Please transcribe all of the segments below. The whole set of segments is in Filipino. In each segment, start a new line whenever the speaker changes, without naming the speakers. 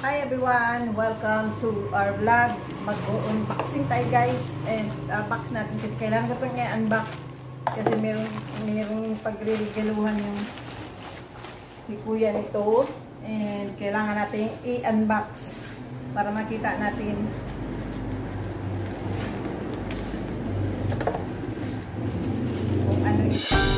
Hi everyone! Welcome to our vlog. Mag-unboxing tayo guys. And box natin kasi kailangan ko itong i-unbox. Kasi merong pagre-regaluhan yung si kuya nito. And kailangan natin i-unbox para makita natin kung ano ito.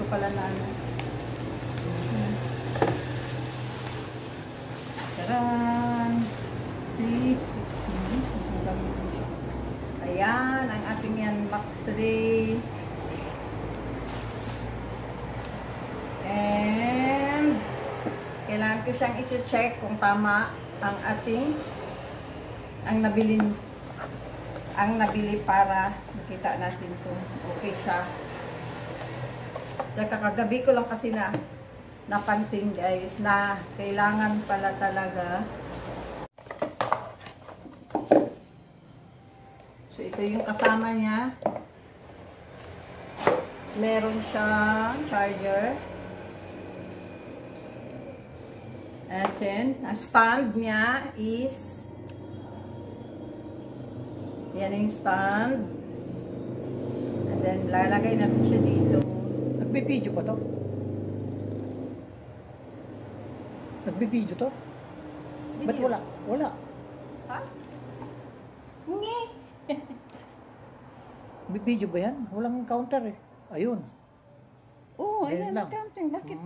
Pala na ano. Taran! Please. Ayan, ang ating unbox today. And kailangan ko siyang i-check kung tama ang ating nabili para makita natin kung okay siya. Kagabi ko lang kasi napansin guys na kailangan pala talaga. So ito yung kasama niya. Meron siyang charger. And then, ang stand niya is yan yung stand. And then lalagay natin siya dito.
Nagbibideo pa to? Nagbibideo to?
Video.
Ba't wala? Wala.
Ha? Hindi.
Nagbibideo ba yan? Walang counter eh. Ayun.
Oo, ayan ang counting. Bakit?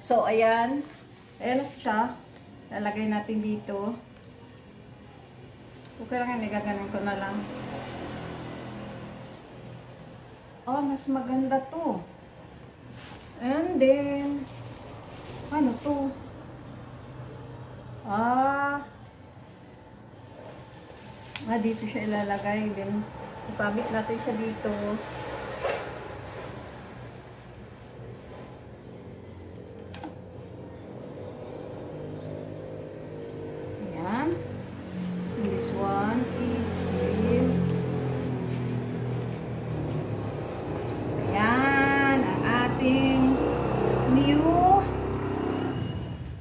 So, ayan. Ayan siya. Lalagay natin dito. Okay lang yan. Nagaganon ko na lang. Oh, mas maganda to. And then, ano to? Dito siya ilalagay. Then, sasabit natin siya dito. Ayan. And this one is green.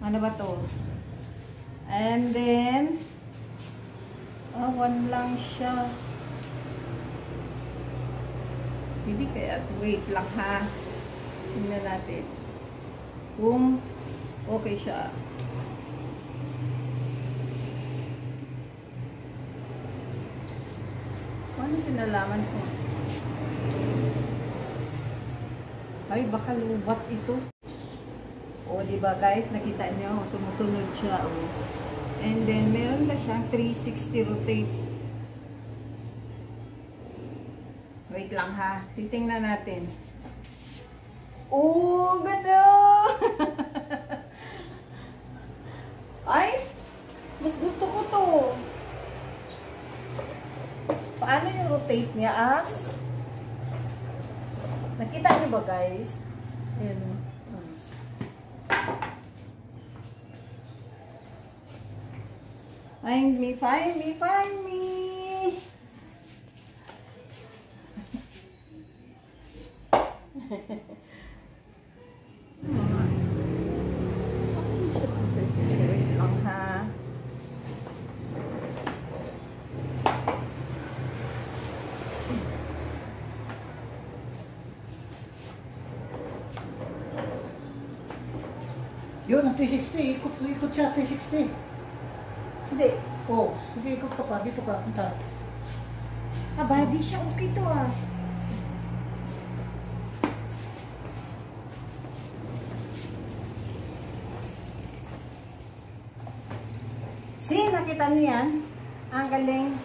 Ano ba to? And then one lang siya. Hindi kaya wait lang ha. Tingnan natin kung okay siya. Ano sinalaman ko? Ay, baka lubat ito. O, diba guys, nakita nyo, sumusunod siya, o. And then, meron na siyang 360 rotate. Wait lang ha, titingnan natin. Oh, ganda! Ay, mas gusto ko to. Paano yung rotate niya as? Nakita nyo ba guys? Ayan. Find me, find me, find me. Lang ha.
Yun, ang 360. Ikot siya, 360.
Hindi.
Oh, sige, ikot ka pa. Dito ka, punta.
Body siya. Okay to ah. See, nakita niyo yan? Ang galing.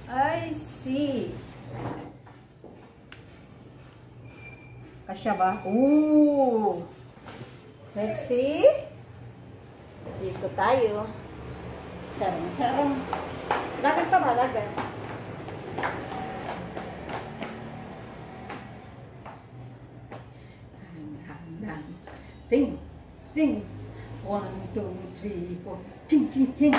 I see. Kasya ba? Ooh. Let's see. Dito tayo. Charang, charang. Dapat pa ba? Dapat. Ting, ting. 1, 2, 3, 4. Ching, ching, ching.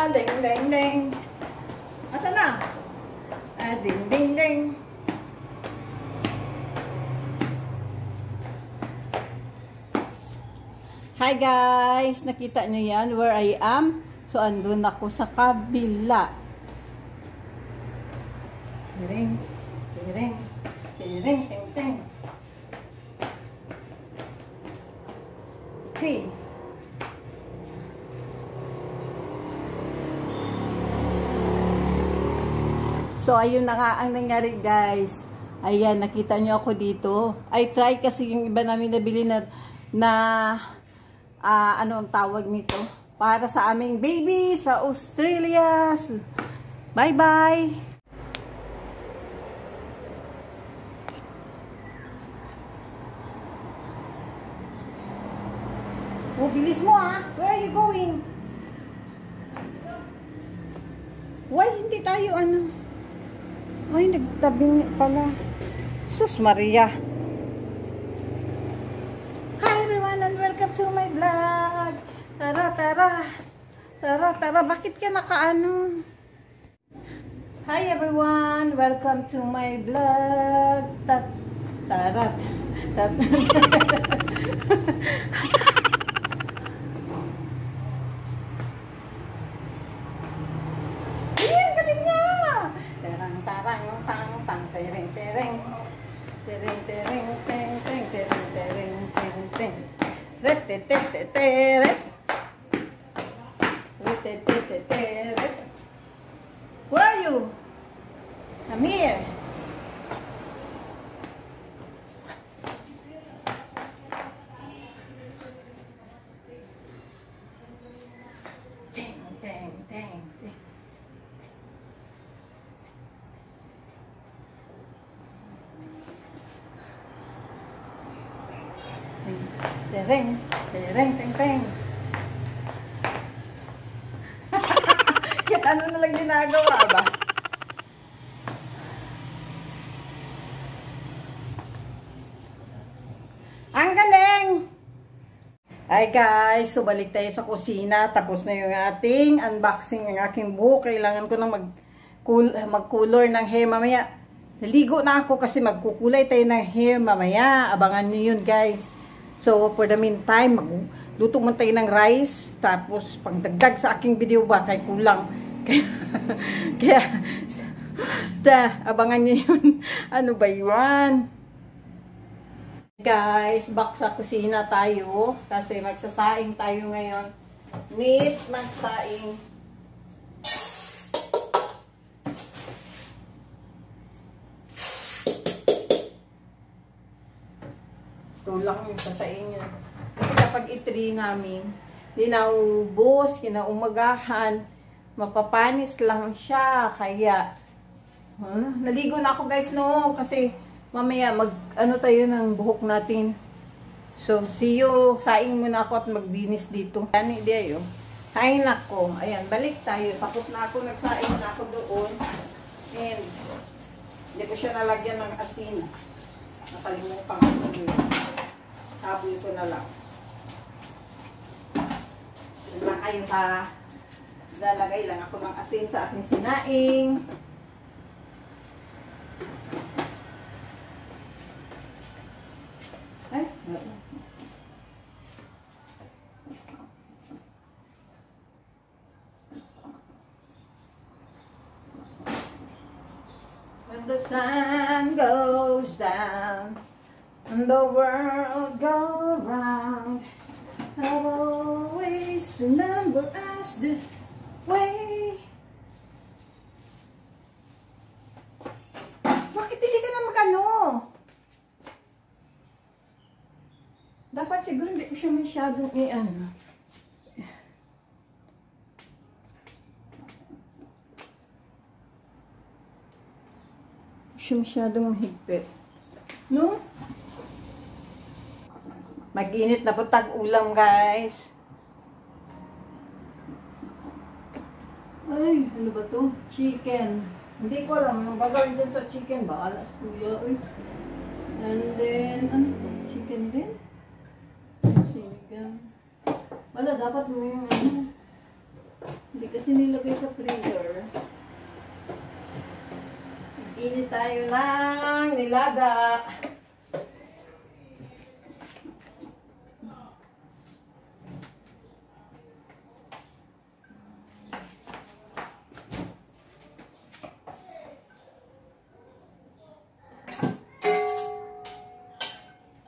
Ding, ding, ding. Asa na? Ding, ding, ding. Hi guys! Nakita niyo yan? Where I am? So, andun ako sa kabila. Tiring, tiring, tiring, ting, ting. Hey! So, ayun na nga ang nangyari guys. Ayan, nakita niyo ako dito. I try kasi yung iba namin nabili na ano ang tawag nito? Para sa aming baby sa Australia. Bye-bye! Oh, bilis mo ah! Where are you going? Why hindi tayo ano? Ay, nagtabing pala. Sus Maria! Hi everyone and welcome to my vlog! Tara, tara! Tara, tara! Bakit ka nakaano? Hi everyone! Welcome to my vlog! Tara! Ayan, galing niya! Tarang, tarang, tang, tang, tereng, tereng. Tereng, tereng, teng, teng, tereng, tereng, teng, teng. Ret, tet, tet, tet, tet. Ret, tet, tet, tet, tet. Where are you? I'm here. Teng, teng, teng, teng. Tereng, tereng, teng, teng. Yan, ano na lang ginagawa ba? Ang galing! Hi guys, so balik tayo sa kusina. Tapos na yung ating unboxing ng aking buhok. Kailangan ko na mag-color ng hair mamaya. Naligo na ako kasi magkukulay tayo ng hair mamaya. Abangan nyo yun guys. So, for the meantime, magluto mo tayo ng rice. Tapos, pagdagdag sa aking video ba, kay kulang. Kaya, abangan nyo yun. Ano ba yun? Guys, back sa kusina tayo. Kasi magsasaing tayo ngayon. Meat, magsaing. Ito lang yung sasain niya. Kasi kapag itri namin, di naubos, kinaumagahan, mapapanis lang siya. Kaya, naligo na ako guys no, kasi mamaya ano tayo ng buhok natin. So, see you. Saing muna ako at magbinis dito. Yan, di ayo. Kain ako. Ayan, balik tayo. Tapos na ako, nagsaing na ako doon. And, hindi ko siya nalagyan ng asin. Nakalimutan ko yun. Habol ko na lang. Diyan lang kayo ha. Lalagay lang ako ng asin sa aking sinaing. Ay, when the sun goes down and the world goes round, I'll always remember us this way. Bakit hindi ka na mag-ano? Dapat siguro hindi ko siya masyadong i-ano. Siya masyadong mahigpit. No? Mag-init na po tag-ulam guys. Uy, ano ba to? Chicken. Hindi ko alam. Ang gagawin dyan sa chicken ba? Alas kuya. Uy. And then, ano to? Chicken din? Sinigang. Wala, dapat mo yung ano. Hindi kasi nilagay sa freezer. Init tayo ng nilaga.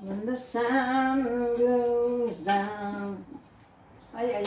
When the sun goes down. Ay.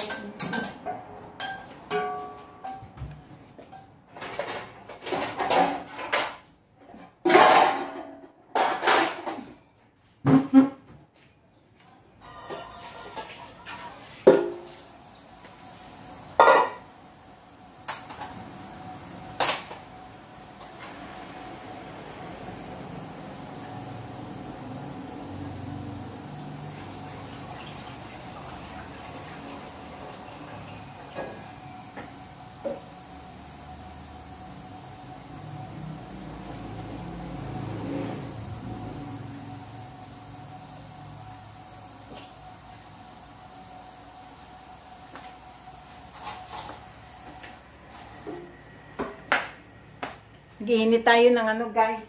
Giinit tayo ng ano guys,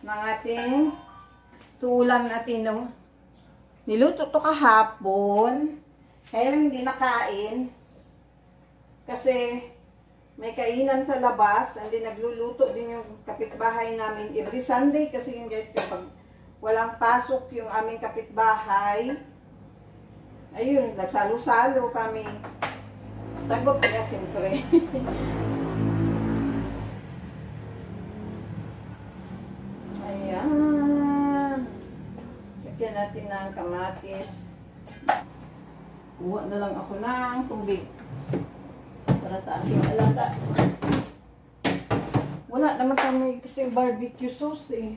ng ating tulang natin, no? Niluto to kahapon, kaya lang hindi nakain. Kasi may kainan sa labas, hindi nagluluto din yung kapitbahay namin every Sunday. Kasi yung guys, kapag walang pasok yung aming kapitbahay, ayun, nagsalo-salo kami. Tagot kaya siyempre. Ayan. Lagyan natin ng kamatis. Kuha na lang ako ng tubig para sa aking alaga. Wala naman kami kasi barbecue sauce eh.